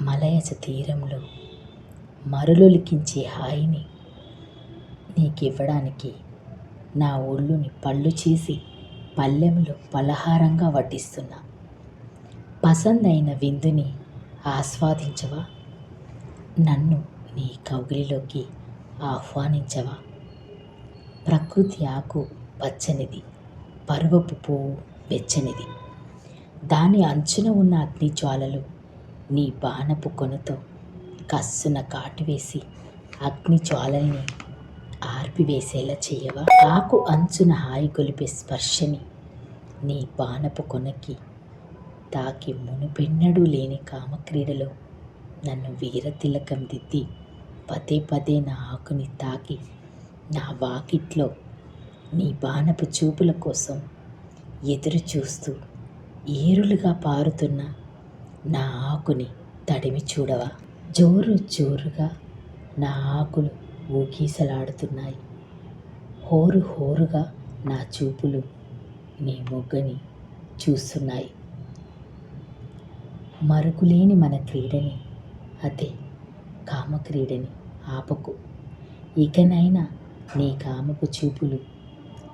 మలయజ తీరంలో మరులొలికించే హాయిని నీకివ్వడానికి నా ఒళ్ళుని పళ్ళు చేసి పళ్ళెంలో పలహారంగా వడ్డిస్తున్నా. పసందైన విందుని ఆస్వాదించవా? నన్ను నీ కౌగిలిలోకి ఆహ్వానించవా? ప్రకృతి ఆకు పచ్చనిది, పరువపు పువ్వు వెచ్చనిది. దాని అంచున ఉన్న అగ్నిజ్వాలలు నీ బాణపు కొనతో కస్సున కాటువేసి అగ్నిజ్వాలల్ని ఆర్పివేసేలా చేయవా? ఆకు అంచున హాయి గొలిపే స్పర్శని నీ బాణపు కొనకి తాకి మునుపెన్నడూ లేని కామక్రీడలో నన్ను వీరతిలకం దిద్ది పదే పదే నా ఆకుని తాకి నా వాకిట్లో నీ బాణపు చూపుల కోసం ఎదురు చూస్తూ ఏరులుగా పారుతున్న నా ఆకుని తడిమి చూడవా? జోరు జోరుగా నా ఆకులు ఊగీసలాడుతున్నాయి. హోరు హోరుగా నా చూపులు నీ మొగ్గని చూస్తున్నాయి. మరుగులేని మన క్రీడని, అదే కామక్రీడని ఆపకు. ఇకనైనా నీ కామపు చూపులు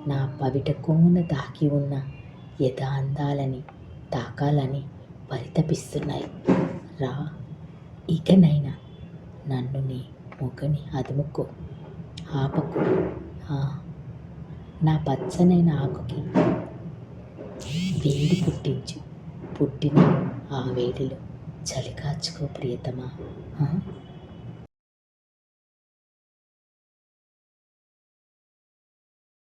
నా పవిట కొంగున దాగి ఉన్న యథాందాలని తాకాలని పరితపిస్తున్నాయి. రా, ఇకనైనా నన్ను నీ మొగ్గని అదుముకో, ఆపకు. నా పచ్చనైన ఆకుకి వేడి పుట్టించు. పుట్టిన ఆ వేడిలో చలి కాచుకో ప్రియతమా.